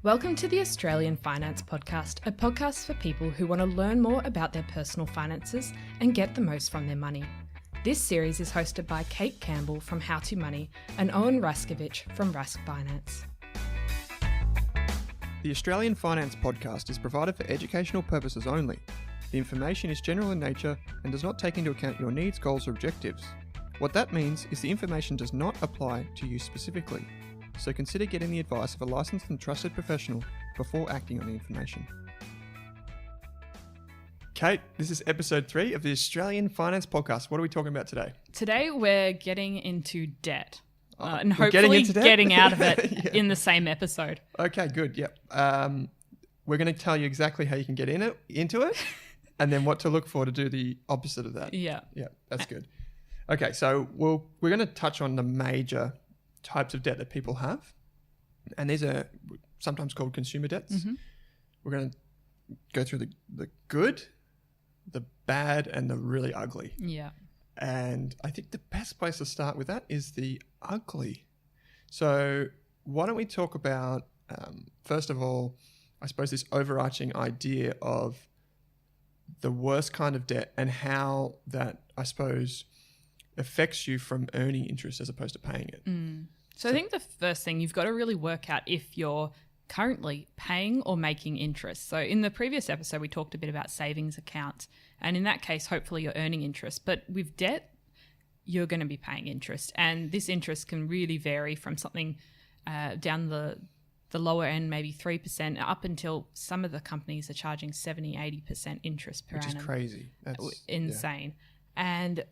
Welcome to the Australian Finance Podcast, a podcast for people who want to learn more about their personal finances and get the most from their money. This series is hosted by Kate Campbell from How to Money and Owen Raskovich from Rask Finance. The Australian Finance Podcast is provided for educational purposes only. The information is general in nature and does not take into account your needs, goals, or objectives. What that means is the information does not apply to you specifically. So consider getting the advice of a licensed and trusted professional before acting on the information. Kate, this is episode 3 of the Australian Finance Podcast. What are we talking about today? Today we're getting into debt and hopefully getting out of it in the same episode. Okay, good. Yep. We're going to tell you exactly how you can get into it and then what to look for to do the opposite of that. Yeah. Yeah, that's good. Okay, so we're going to touch on the major types of debt that people have, and these are sometimes called consumer debts. Mm-hmm. We're going to go through the good, the bad, and the really ugly. Yeah. And I think the best place to start with that is the ugly. So why don't we talk about, first of all, I suppose this overarching idea of the worst kind of debt and how that, I suppose, affects you from earning interest as opposed to paying it. So I think the first thing you've got to really work out if you're currently paying or making interest. So in the previous episode, we talked a bit about savings accounts. And in that case, hopefully you're earning interest. But with debt, you're going to be paying interest. And this interest can really vary from something down the lower end, maybe 3%, up until some of the companies are charging 70, 80% interest per annum. Which is crazy. That's insane. Yeah. And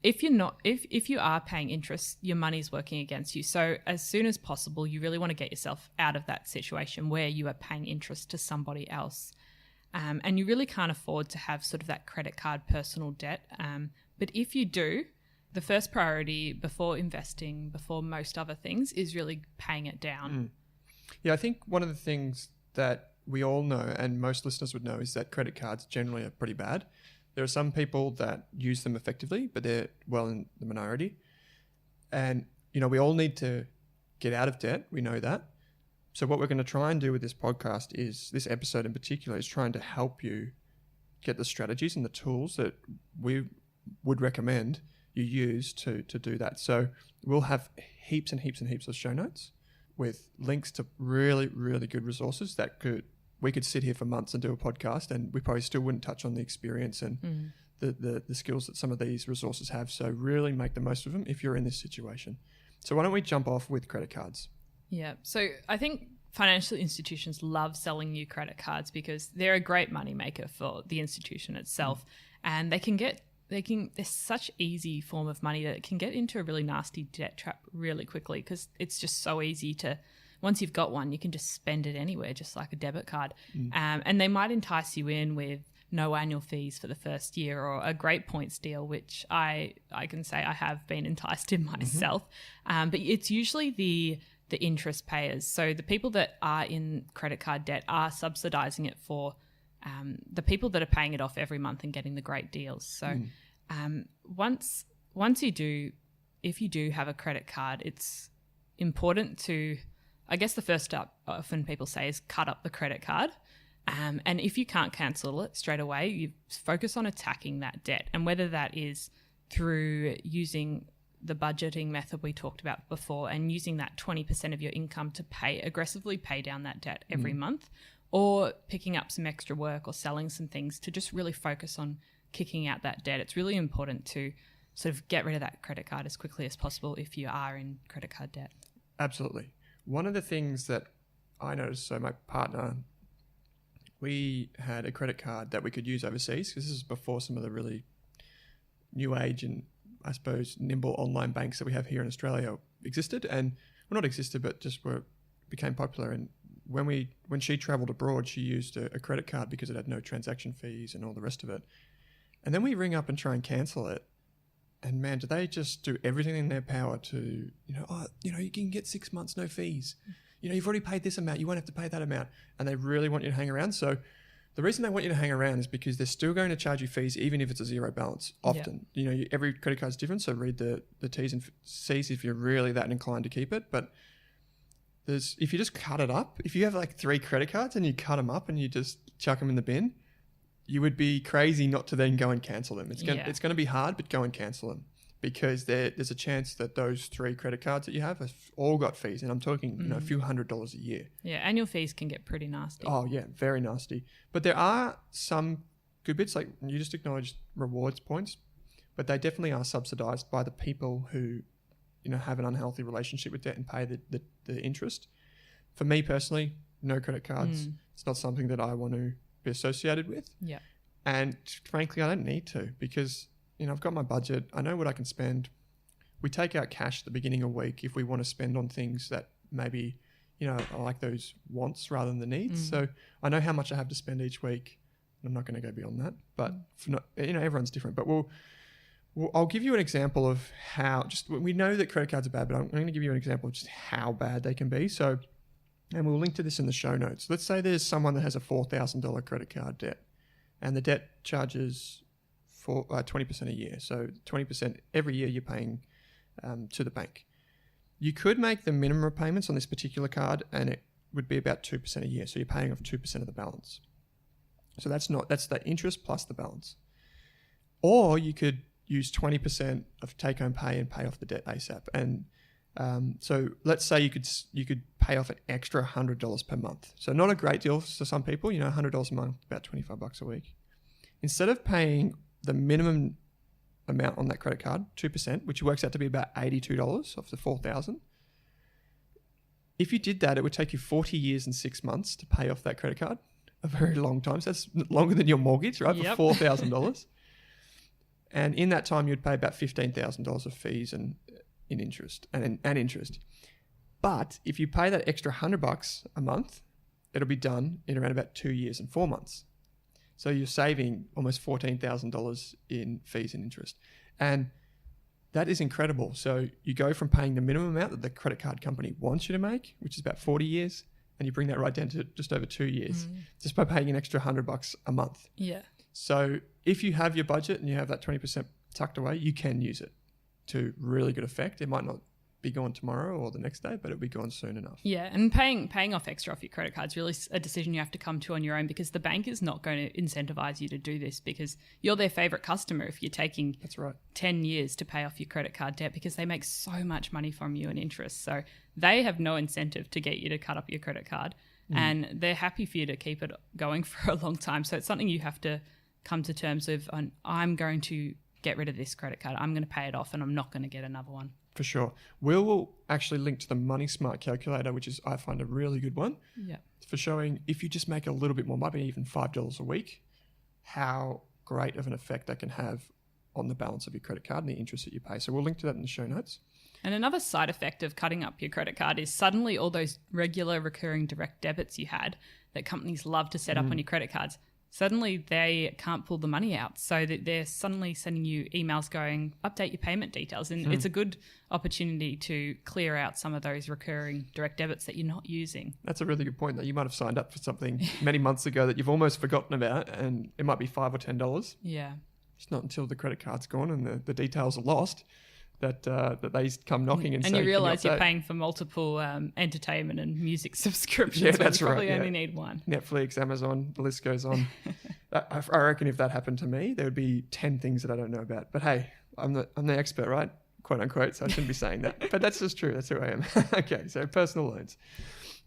if you are paying interest, your money's working against you. So as soon as possible, you really want to get yourself out of that situation where you are paying interest to somebody else. And you really can't afford to have sort of that credit card personal debt. But if you do, the first priority before investing, before most other things, is really paying it down. Yeah, I think one of the things that we all know, and most listeners would know, is that credit cards generally are pretty bad. There are some people that use them effectively, but they're well in the minority. And, we all need to get out of debt. We know that. So what we're going to try and do with this podcast is, this episode in particular, is trying to help you get the strategies and the tools that we would recommend you use to do that. So we'll have heaps and heaps and heaps of show notes with links to really, really good resources that we could sit here for months and do a podcast and we probably still wouldn't touch on the experience and the skills that some of these resources have. So really make the most of them if you're in this situation. So why don't we jump off with credit cards? Yeah. So I think financial institutions love selling you credit cards because they're a great moneymaker for the institution itself. And they're such easy form of money that it can get into a really nasty debt trap really quickly because it's just so easy to, once you've got one, you can just spend it anywhere, just like a debit card. And they might entice you in with no annual fees for the first year or a great points deal, which I can say I have been enticed in myself. But it's usually the interest payers. So the people that are in credit card debt are subsidizing it for the people that are paying it off every month and getting the great deals. So once you do, if you do have a credit card, it's important to, I guess the first step often people say is cut up the credit card. And if you can't cancel it straight away, you focus on attacking that debt. And whether that is through using the budgeting method we talked about before and using that 20% of your income to aggressively pay down that debt every month, or picking up some extra work or selling some things to just really focus on kicking out that debt. It's really important to sort of get rid of that credit card as quickly as possible if you are in credit card debt. Absolutely. One of the things that I noticed, so my partner, we had a credit card that we could use overseas because this is before some of the really new age and I suppose nimble online banks that we have here in Australia existed, and well, not existed, but just became popular. And when she traveled abroad, she used a credit card because it had no transaction fees and all the rest of it. And then we ring up and try and cancel it. And man, do they just do everything in their power to, you can get 6 months, no fees. You've already paid this amount. You won't have to pay that amount. And they really want you to hang around. So the reason they want you to hang around is because they're still going to charge you fees, even if it's a zero balance often. Yeah. Every credit card is different. So read the T's and C's if you're really that inclined to keep it. But if you just cut it up, if you have like 3 credit cards and you cut them up and you just chuck them in the bin, you would be crazy not to then go and cancel them. It's going to be hard, but go and cancel them, because there's a chance that those 3 credit cards that you have all got fees, and I'm talking a few $100s a year. Yeah, annual fees can get pretty nasty. Oh yeah, very nasty. But there are some good bits, like you just acknowledged rewards points, but they definitely are subsidized by the people who have an unhealthy relationship with debt and pay the interest. For me personally, no credit cards. It's not something that I want to be associated with. Yeah. And frankly, I don't need to, because I've got my budget. I know what I can spend. We take out cash at the beginning of the week if we want to spend on things that maybe I like those wants rather than the needs. So I know how much I have to spend each week. I'm not going to go beyond that, but everyone's different. But I'll give you an example of how, we know that credit cards are bad, but I'm going to give you an example of just how bad they can be. So, and we'll link to this in the show notes. Let's say there's someone that has a $4,000 credit card debt, and the debt charges for 20% a year. So 20% every year you're paying to the bank. You could make the minimum repayments on this particular card, and it would be about 2% a year. So you're paying off 2% of the balance. So that's the interest plus the balance. Or you could use 20% of take-home pay and pay off the debt ASAP. And so let's say you could pay off an extra $100 per month. So not a great deal for some people. $100 a month, about $25 a week. Instead of paying the minimum amount on that credit card, 2%, which works out to be about $82 off the $4,000. If you did that, it would take you 40 years and 6 months to pay off that credit card. A very long time. So that's longer than your mortgage, right? Yep. For $4,000. And in that time, you'd pay about $15,000 of fees and in interest and interest. But if you pay that extra $100 a month, it'll be done in around about 2 years and 4 months. So you're saving almost $14,000 in fees and interest. And that is incredible. So you go from paying the minimum amount that the credit card company wants you to make, which is about 40 years, and you bring that right down to just over 2 years, just by paying an extra $100 a month. Yeah. So if you have your budget and you have that 20% tucked away, you can use it to really good effect. It might not be gone tomorrow or the next day, but it'll be gone soon enough. Yeah, and paying off extra off your credit card is really a decision you have to come to on your own, because the bank is not going to incentivize you to do this, because you're their favorite customer if you're taking 10 years to pay off your credit card debt, because they make so much money from you in interest. So they have no incentive to get you to cut up your credit card, and they're happy for you to keep it going for a long time. So it's something you have to come to terms with. I'm going to get rid of this credit card. I'm going to pay it off, and I'm not going to get another one. For sure. We'll actually link to the Money Smart calculator, which is, I find, a really good one. Yeah. For showing if you just make a little bit more, might be even $5 a week, how great of an effect that can have on the balance of your credit card and the interest that you pay. So we'll link to that in the show notes. And another side effect of cutting up your credit card is suddenly all those regular recurring direct debits you had that companies love to set up on your credit cards, suddenly they can't pull the money out. So that they're suddenly sending you emails going, update your payment details. And it's a good opportunity to clear out some of those recurring direct debits that you're not using. That's a really good point, that you might have signed up for something many months ago that you've almost forgotten about, and it might be $5 or $10. Yeah. It's not until the credit card's gone and the details are lost that they come knocking and say, you realise you're paying for multiple entertainment and music subscriptions. Yeah, that's right. You probably only need one. Netflix, Amazon, the list goes on. I reckon if that happened to me, there would be 10 things that I don't know about. But hey, I'm the expert, right? Quote unquote. So I shouldn't be saying that. But that's just true. That's who I am. Okay, so personal loans.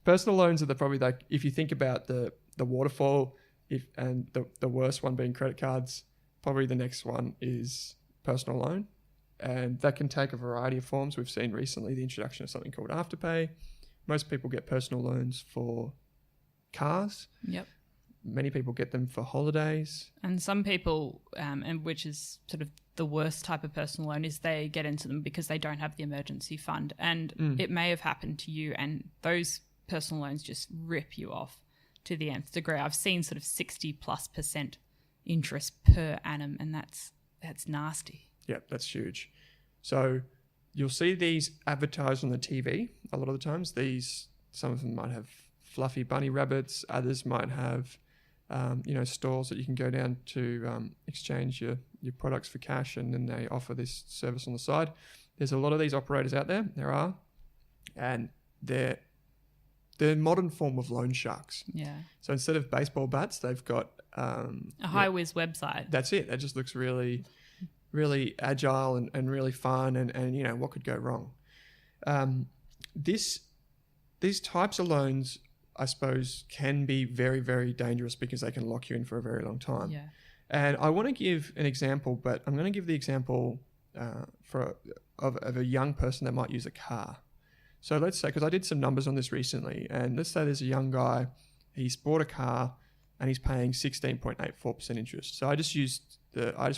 Personal loans are probably like, if you think about the waterfall, and the worst one being credit cards, probably the next one is personal loan. And that can take a variety of forms. We've seen recently the introduction of something called Afterpay. Most people get personal loans for cars. Yep. Many people get them for holidays. And some people, and which is sort of the worst type of personal loan, is they get into them because they don't have the emergency fund. And it may have happened to you, and those personal loans just rip you off to the nth degree. I've seen sort of 60+% interest per annum, and that's nasty. Yeah, that's huge. So you'll see these advertised on the TV a lot of the times. Some of them might have fluffy bunny rabbits. Others might have, stores that you can go down to exchange your products for cash, and then they offer this service on the side. There's a lot of these operators out there. There are, and they're the modern form of loan sharks. Yeah. So instead of baseball bats, they've got a high-whiz website. That's it. It just looks really, really agile and really fun. And what could go wrong? These types of loans, I suppose, can be very, very dangerous because they can lock you in for a very long time. Yeah. And I want to give an example, but I'm going to give the example of a young person that might use a car. So let's say, because I did some numbers on this recently, and let's say there's a young guy, he's bought a car and he's paying 16.84% interest. So I just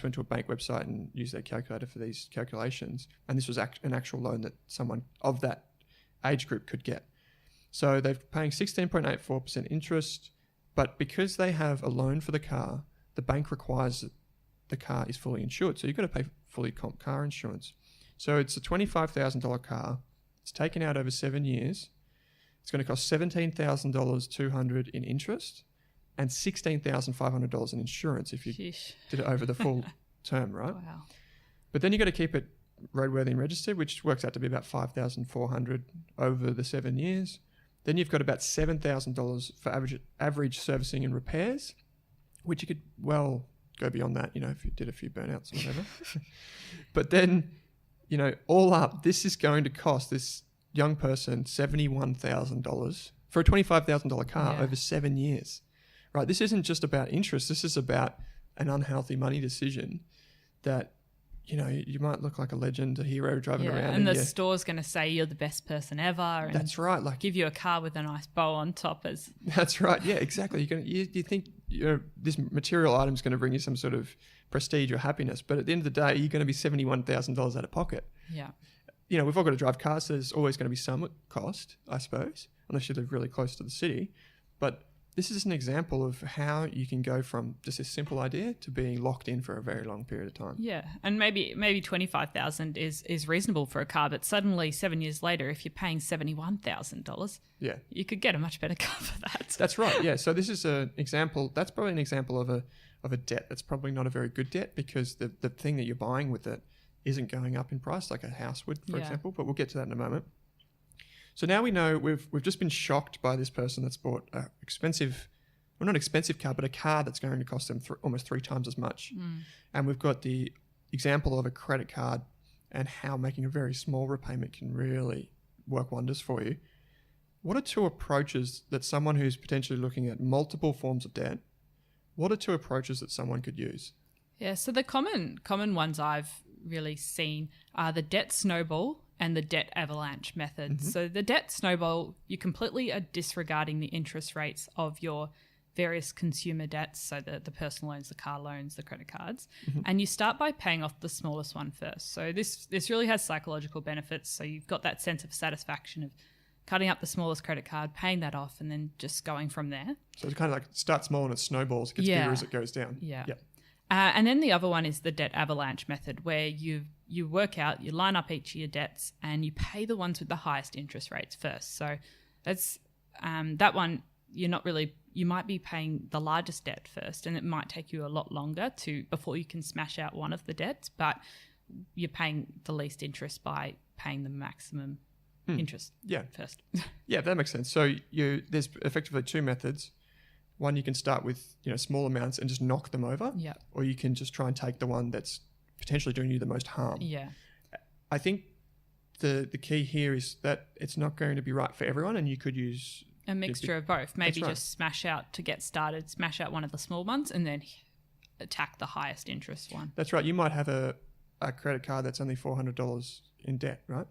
went to a bank website and used their calculator for these calculations, and this was an actual loan that someone of that age group could get. So they're paying 16.84% interest, but because they have a loan for the car, the bank requires that the car is fully insured. So you've got to pay fully comp car insurance. So it's a $25,000 car. It's taken out over 7 years. It's going to cost $17,200 in interest and $16,500 in insurance if you did it over the full term, right? Wow. But then you've got to keep it roadworthy and registered, which works out to be about $5,400 over the 7 years. Then you've got about $7,000 for average servicing and repairs, which you could well go beyond that, if you did a few burnouts or whatever. But then, all up, this is going to cost this young person $71,000 for a $25,000 car over 7 years, right? This isn't just about interest. This is about an unhealthy money decision that, you might look like a legend, a hero driving around. And the store's going to say you're the best person ever. And that's right. Like, give you a car with a nice bow on top. That's right. Yeah, exactly. You think this material item is going to bring you some sort of prestige or happiness, but at the end of the day, you're going to be $71,000 out of pocket. Yeah. We've all got to drive cars, so there's always going to be some cost, I suppose, unless you live really close to the city. But this is an example of how you can go from just a simple idea to being locked in for a very long period of time. Yeah, and maybe $25,000 is reasonable for a car, but suddenly 7 years later, if you're paying $71,000, you could get a much better car for that. That's right. Yeah. So this is an example. That's probably an example of a debt that's probably not a very good debt because the thing that you're buying with it isn't going up in price like a house would, for example. But we'll get to that in a moment. So now we know we've just been shocked by this person that's bought an expensive, well, not expensive car, but a car that's going to cost them almost 3 times as much. And we've got the example of a credit card and how making a very small repayment can really work wonders for you. What are 2 approaches that someone who's potentially looking at multiple forms of debt, what are 2 approaches that someone could use? Yeah, so the common ones I've really seen are the debt snowball and the debt avalanche method. Mm-hmm. So the debt snowball, you completely are disregarding the interest rates of your various consumer debts, so the personal loans, the car loans, the credit cards, and you start by paying off the smallest one first. So this really has psychological benefits. So you've got that sense of satisfaction of cutting up the smallest credit card, paying that off, and then just going from there. So it's kind of like start small and it snowballs, it gets bigger as it goes down. Yeah. And then the other one is the debt avalanche method, where you work out, you line up each of your debts and you pay the ones with the highest interest rates first. So that's that one, you might be paying the largest debt first, and it might take you a lot longer before you can smash out one of the debts, but you're paying the least interest by paying the maximum interest first. Yeah, that makes sense. So there's effectively 2 methods. One, you can start with small amounts and just knock them over, or you can just try and take the one that's potentially doing you the most harm. Yeah, I think the key here is that it's not going to be right for everyone, and you could use a mixture of both. Maybe just smash out to get started, smash out one of the small ones, and then attack the highest interest one. That's right. You might have a credit card that's only $400 in debt, right?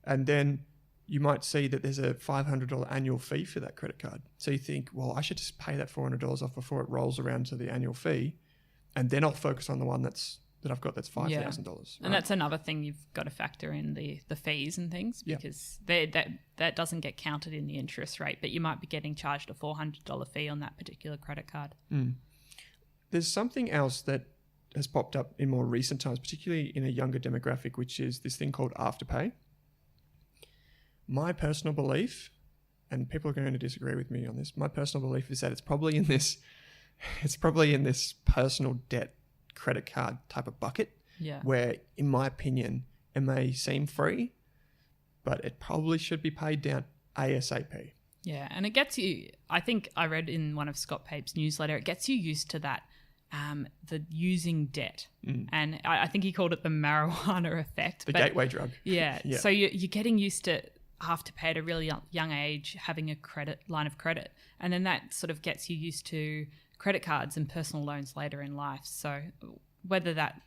And then you might see that there's a $500 annual fee for that credit card. So you think, well, I should just pay that $400 off before it rolls around to the annual fee, and then I'll focus on the one that I've got that's $5,000. Right? And that's another thing you've got to factor in the fees and things, because that doesn't get counted in the interest rate, but you might be getting charged a $400 fee on that particular credit card. There's something else that has popped up in more recent times, particularly in a younger demographic, which is this thing called Afterpay. My personal belief, and people are going to disagree with me on this, my personal belief is that it's probably in this personal debt credit card type of bucket, where, in my opinion, it may seem free, but it probably should be paid down ASAP. Yeah, and it gets you, I think I read in one of Scott Pape's newsletter, it gets you used to that, the using debt. And I think he called it the marijuana effect. The gateway drug. Yeah. Yeah. So you're getting used to Afterpay at a really young age, having a line of credit. And then that sort of gets you used to credit cards and personal loans later in life. So whether that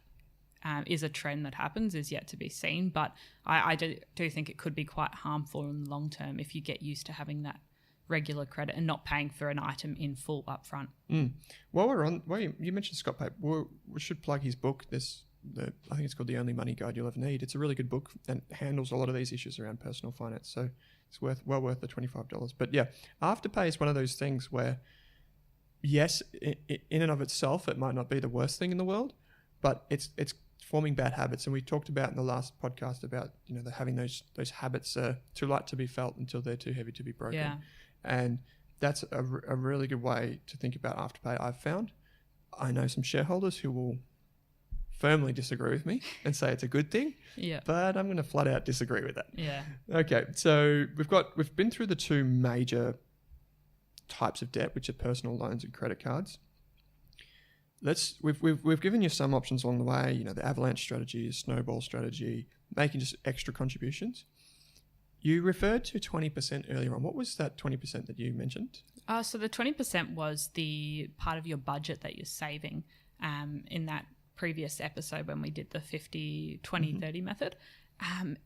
is a trend that happens is yet to be seen. But I do think it could be quite harmful in the long term if you get used to having that regular credit and not paying for an item in full upfront. While you mentioned Scott Pape, we should plug his book. I think it's called The Only Money Guide You'll Ever Need. It's a really good book and handles a lot of these issues around personal finance. So it's well worth the $25. But yeah, Afterpay is one of those things where, yes, in and of itself, it might not be the worst thing in the world, but it's forming bad habits. And we talked about in the last podcast about, having those habits too light to be felt until they're too heavy to be broken. Yeah. And that's a really good way to think about Afterpay, I've found. I know some shareholders who will firmly disagree with me and say it's a good thing. Yeah. But I'm going to flat out disagree with that. Yeah. Okay. So we've been through the two major types of debt, which are personal loans and credit cards. We've given you some options along the way, the Avalanche strategy, Snowball strategy, making just extra contributions. You referred to 20% earlier on. What was that 20% that you mentioned? So the 20% was the part of your budget that you're saving in that previous episode when we did the 50, 20, 30 method.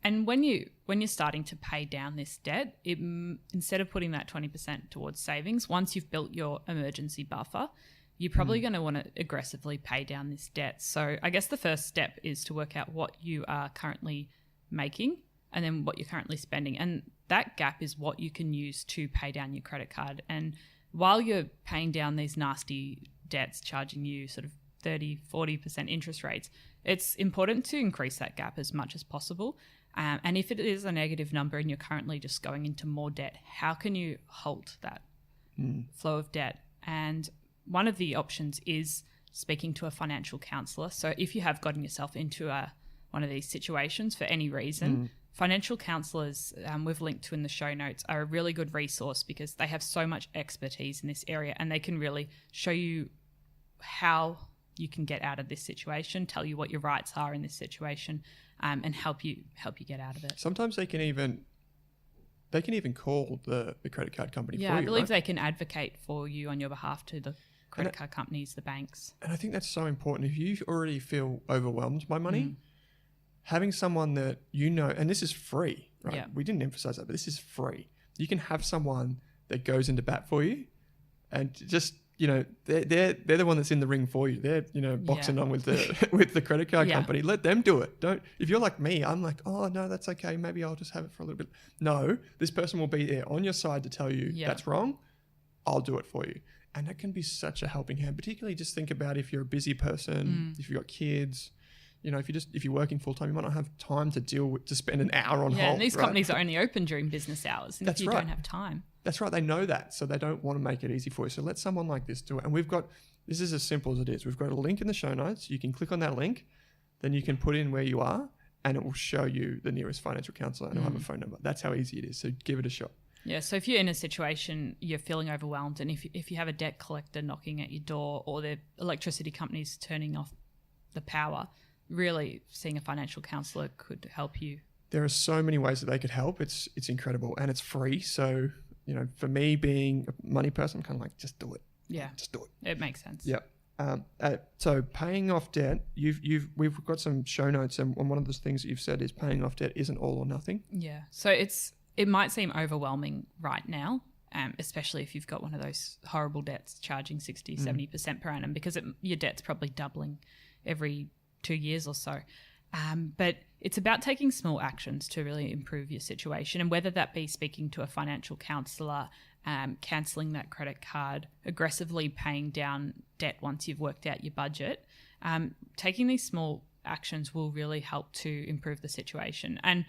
And when you're starting to pay down this debt, instead of putting that 20% towards savings, once you've built your emergency buffer, you're probably going to want to aggressively pay down this debt. So I guess the first step is to work out what you are currently making and then what you're currently spending. And that gap is what you can use to pay down your credit card. And while you're paying down these nasty debts, charging you sort of 30, 40% interest rates, it's important to increase that gap as much as possible. And if it is a negative number and you're currently just going into more debt, how can you halt that flow of debt? And one of the options is speaking to a financial counselor. So if you have gotten yourself into one of these situations for any reason, financial counselors, we've linked to in the show notes, are a really good resource because they have so much expertise in this area and they can really show you how you can get out of this situation, tell you what your rights are in this situation, and help you get out of it. Sometimes they can even call the credit card company for you, I believe right? they can advocate for you on your behalf to the credit card companies, the banks. And I think that's so important. If you already feel overwhelmed by money, having someone that and this is free, right? Yeah. We didn't emphasize that, but this is free. You can have someone that goes into bat for you and just, they're the one that's in the ring for you. They're, boxing on with the credit card company. Let them do it. If you're like me, I'm like, oh no, that's okay. Maybe I'll just have it for a little bit. No, this person will be there on your side to tell you that's wrong. I'll do it for you. And that can be such a helping hand, particularly just think about if you're a busy person, if you've got kids, if you're working full time, you might not have time to spend an hour on hold. Yeah, and these companies are only open during business hours. And if you don't have time. That's right. They know that. So they don't want to make it easy for you. So let someone like this do it. And this is as simple as it is. We've got a link in the show notes. You can click on that link. Then you can put in where you are and it will show you the nearest financial counselor and it'll have a phone number. That's how easy it is. So give it a shot. Yeah, so if you're in a situation, you're feeling overwhelmed, and if you have a debt collector knocking at your door or the electricity company's turning off the power, really seeing a financial counsellor could help you. There are so many ways that they could help. It's incredible, and it's free. So, for me being a money person, I'm kind of like, just do it. Yeah, just do it. It makes sense. Yep. So paying off debt, we've got some show notes, and one of the things that you've said is paying off debt isn't all or nothing. Yeah. So it might seem overwhelming right now, especially if you've got one of those horrible debts charging 60, 70% per annum, because your debt's probably doubling every 2 years or so. But it's about taking small actions to really improve your situation, and whether that be speaking to a financial counsellor, cancelling that credit card, aggressively paying down debt once you've worked out your budget. Taking these small actions will really help to improve the situation. And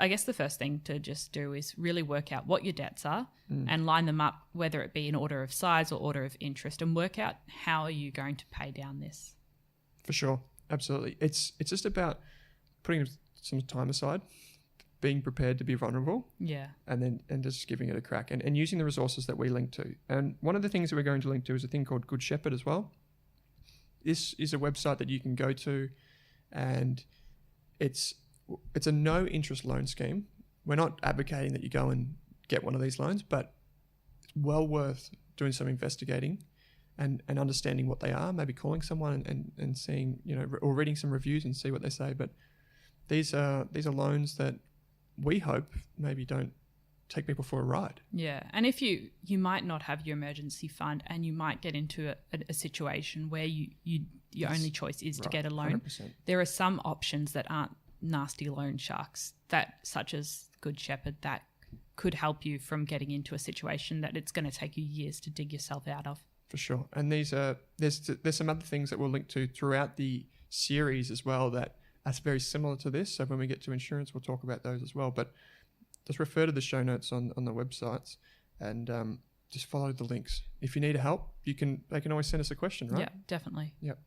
I guess the first thing to just do is really work out what your debts are and line them up, whether it be in order of size or order of interest, and work out how are you going to pay down this. For sure. Absolutely. It's just about putting some time aside, being prepared to be vulnerable. Yeah. And just giving it a crack and using the resources that we link to. And one of the things that we're going to link to is a thing called Good Shepherd as well. This is a website that you can go to, and it's a no interest loan scheme. We're not advocating that you go and get one of these loans, but it's well worth doing some investigating and understanding what they are, maybe calling someone and seeing, or reading some reviews and see what they say. But these are loans that we hope maybe don't take people for a ride. Yeah. And if you might not have your emergency fund, and you might get into a situation where your only choice is to get a loan. 100%. There are some options that aren't nasty loan sharks, such as Good Shepherd, that could help you from getting into a situation that it's going to take you years to dig yourself out of. For sure. And there's some other things that we'll link to throughout the series as well that's very similar to this. So when we get to insurance, we'll talk about those as well. But just refer to the show notes on the websites, and just follow the links. If you need help, they can always send us a question, right? Yeah, definitely. Yep.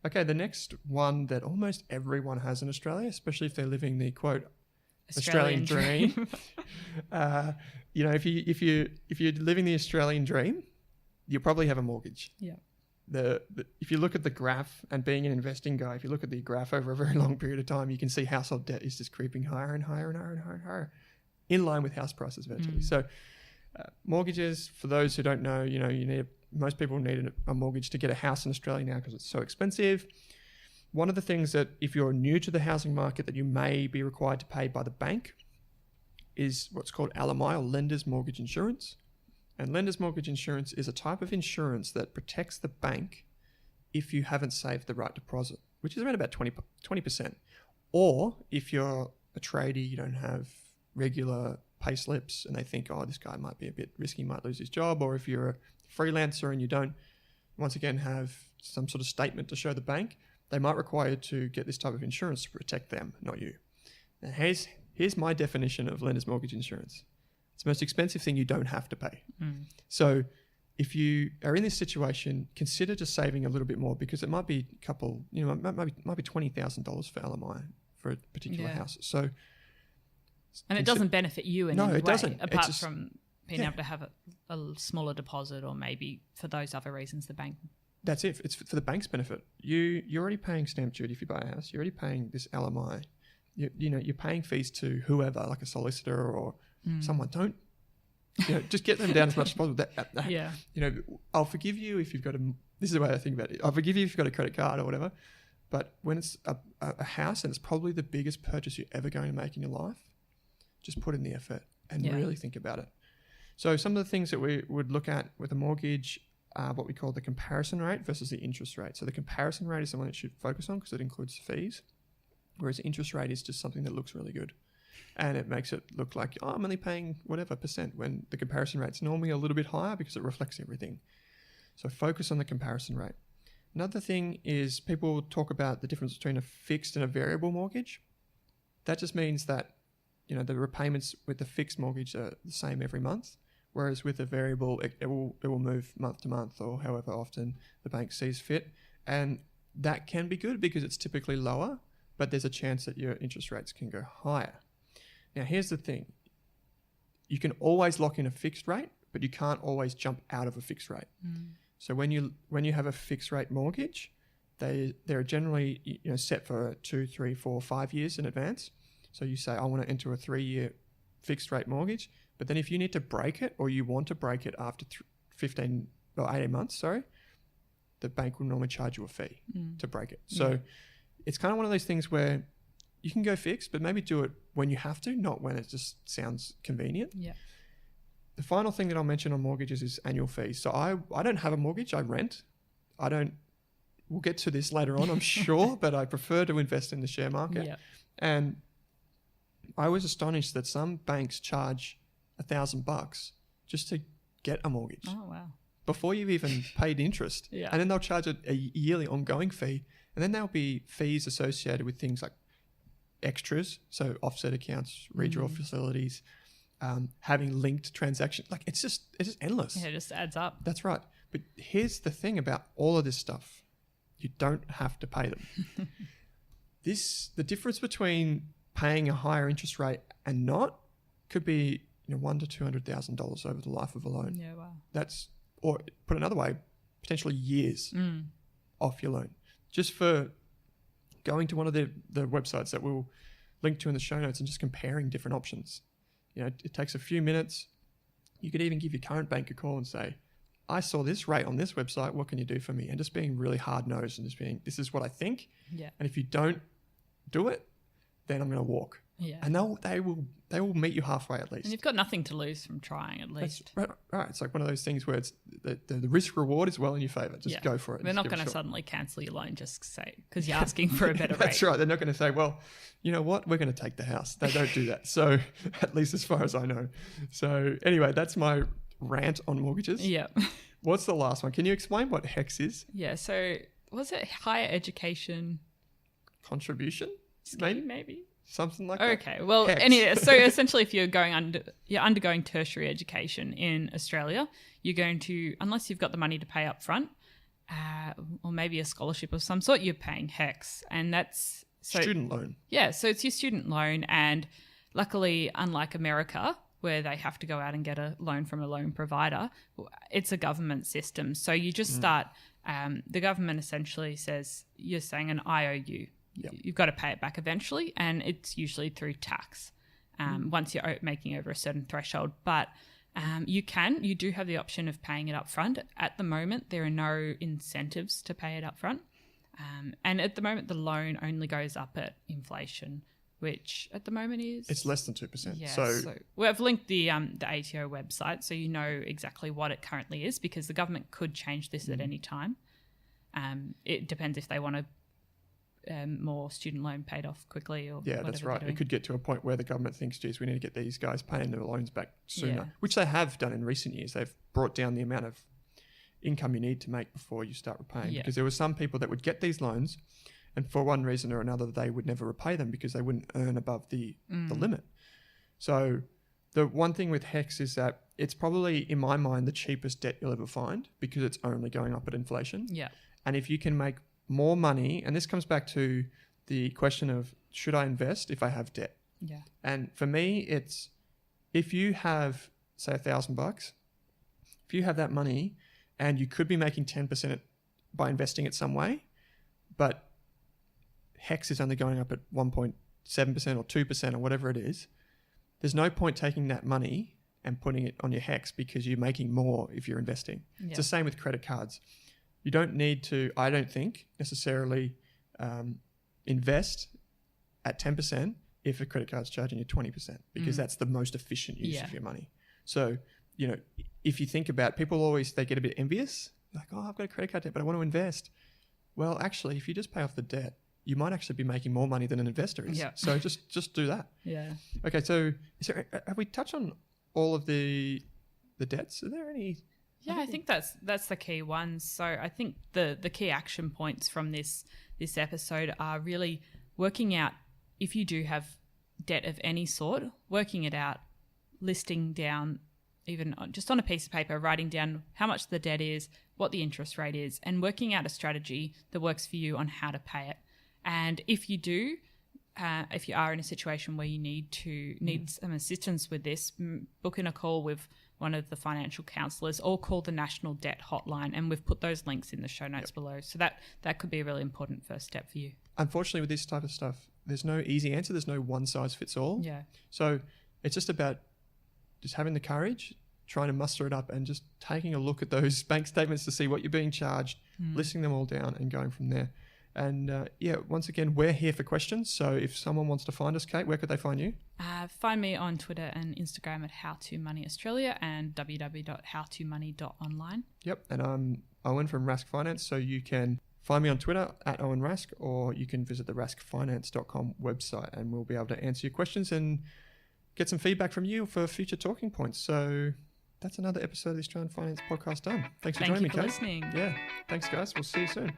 Okay, the next one that almost everyone has in Australia, especially if they're living the quote Australian dream. If you're living the Australian dream, you'll probably have a mortgage. Yeah. If you look at the graph, and being an investing guy, if you look at the graph over a very long period of time, you can see household debt is just creeping higher and higher and higher and higher and higher, in line with house prices virtually. So mortgages, for those who don't know, most people need a mortgage to get a house in Australia now because it's so expensive. One of the things that, if you're new to the housing market, that you may be required to pay by the bank is what's called LMI, or Lender's Mortgage Insurance. And Lender's Mortgage Insurance is a type of insurance that protects the bank if you haven't saved the right deposit, which is around about 20%. Or if you're a tradie, you don't have regular pay slips, and they think, oh, this guy might be a bit risky, might lose his job. Or if you're a freelancer and you don't, once again, have some sort of statement to show the bank, they might require you to get this type of insurance to protect them, not you. Now, here's my definition of Lender's Mortgage Insurance. It's the most expensive thing you don't have to pay. So if you are in this situation, consider just saving a little bit more, because it might be a couple, might be $20,000 for LMI for a particular house. So, and it doesn't benefit you in any way. No, it doesn't. Apart from being able to have a smaller deposit, or maybe for those other reasons, the bank. That's it. It's for the bank's benefit. You're already paying stamp duty if you buy a house. You're already paying this LMI. You're paying fees to whoever, like a solicitor or someone. Don't just get them down as much as possible. I'll forgive you if you've got this is the way I think about it. I'll forgive you if you've got a credit card or whatever. But when it's a house, and it's probably the biggest purchase you're ever going to make in your life, just put in the effort and really think about it. So some of the things that we would look at with a mortgage are what we call the comparison rate versus the interest rate. So the comparison rate is something that you should focus on because it includes fees, whereas the interest rate is just something that looks really good. And it makes it look like, I'm only paying whatever percent, when the comparison rate's normally a little bit higher because it reflects everything. So focus on the comparison rate. Another thing is, people talk about the difference between a fixed and a variable mortgage. That just means that, the repayments with the fixed mortgage are the same every month, whereas with a variable, it will move month to month, or however often the bank sees fit. And that can be good because it's typically lower, but there's a chance that your interest rates can go higher. Now, here's the thing. You can always lock in a fixed rate, but you can't always jump out of a fixed rate. So when you have a fixed rate mortgage, they're generally set for 2, 3, 4, 5 years in advance. So you say, I want to enter a 3-year fixed rate mortgage, but then if you need to break it, or you want to break it after 18 months, the bank will normally charge you a fee to break it. So it's kind of one of those things where you can go fixed, but maybe do it when you have to, not when it just sounds convenient. Yeah. The final thing that I'll mention on mortgages is annual fees. So I don't have a mortgage, I rent. We'll get to this later on, I'm sure, but I prefer to invest in the share market. Yeah. And I was astonished that some banks charge $1,000 just to get a mortgage. Oh, wow. Before you've even paid interest. Yeah. And then they'll charge a yearly ongoing fee. And then there'll be fees associated with things like extras, so offset accounts, redraw facilities, having linked transactions. Like it's just endless. Yeah, it just adds up. That's right. But here's the thing about all of this stuff. You don't have to pay them. The difference between paying a higher interest rate and not could be $100,000 to $200,000 over the life of a loan. Yeah, wow. That's, or put another way, potentially years off your loan, just for going to one of the websites that we'll link to in the show notes and just comparing different options. It takes a few minutes. You could even give your current bank a call and say, I saw this rate on this website. What can you do for me? And just being really hard nosed and just being, this is what I think. Yeah. And if you don't do it, then I'm going to walk. Yeah. And they will meet you halfway at least. And you've got nothing to lose from trying at least. That's right. It's like one of those things where it's the risk reward is well in your favour. Just go for it. They're not going to suddenly cancel your loan just say because you're asking for a better rate. That's right. They're not going to say, well, you know what? We're going to take the house. They don't do that. So at least as far as I know. So anyway, that's my rant on mortgages. Yeah. What's the last one? Can you explain what HEX is? Yeah. So was it higher education contribution? Maybe. Something like that. Okay. Well, anyway, so essentially if you're undergoing tertiary education in Australia, you're going to, unless you've got the money to pay up front, or maybe a scholarship of some sort, you're paying HEX. And that's student loan. Yeah. So it's your student loan. And luckily, unlike America, where they have to go out and get a loan from a loan provider, it's a government system. So you just start, the government essentially says, you're saying an IOU. Yep. You've got to pay it back eventually, and it's usually through tax once you're making over a certain threshold. But you do have the option of paying it up front. At the moment, there are no incentives to pay it up front. And at the moment, the loan only goes up at inflation, which at the moment is... It's less than 2%. Yeah, so we've linked the ATO website so you know exactly what it currently is, because the government could change this at any time. It depends if they want to more student loan paid off quickly or that's right. It could get to a point where the government thinks, geez, we need to get these guys paying their loans back sooner, which they have done in recent years. They've brought down the amount of income you need to make before you start repaying, because there were some people that would get these loans and for one reason or another they would never repay them because they wouldn't earn above the limit. So the one thing with HEX is that it's probably, in my mind, the cheapest debt you'll ever find because it's only going up at inflation. Yeah. And if you can make more money, and this comes back to the question of, should I invest if I have debt? Yeah. And for me, it's, if you have, say, $1,000, if you have that money and you could be making 10% by investing it some way, but HEX is only going up at 1.7% or 2% or whatever it is, there's no point taking that money and putting it on your HEX because you're making more if you're investing. Yeah. It's the same with credit cards. You don't need to, I don't think, necessarily invest at 10% if a credit card's charging you 20%, because that's the most efficient use of your money. So, if you think about, people always, they get a bit envious, like, oh, I've got a credit card debt, but I want to invest. Well, actually, if you just pay off the debt, you might actually be making more money than an investor is. Yeah. So just do that. Yeah. Okay, so have we touched on all of the debts? Are there any... Yeah, I think that's the key ones. So I think the key action points from this episode are really working out, if you do have debt of any sort, working it out, listing down, even just on a piece of paper, writing down how much the debt is, what the interest rate is, and working out a strategy that works for you on how to pay it. And if you do, if you are in a situation where you need some assistance with this, book in a call with one of the financial counsellors or call the National Debt Hotline, and we've put those links in the show notes below. So that could be a really important first step for you. Unfortunately, with this type of stuff, there's no easy answer. There's no one size fits all. Yeah. So it's just about just having the courage, trying to muster it up, and just taking a look at those bank statements to see what you're being charged, listing them all down and going from there. And once again, we're here for questions. So if someone wants to find us, Kate, where could they find you? Find me on Twitter and Instagram at HowToMoneyAustralia and www.howtomoney.online. Yep. And I'm Owen from Rask Finance. So you can find me on Twitter at Owen Rask, or you can visit the raskfinance.com website and we'll be able to answer your questions and get some feedback from you for future talking points. So that's another episode of the Australian Finance Podcast done. Thanks for joining me, Kate. Thank you for listening. Yeah. Thanks, guys. We'll see you soon.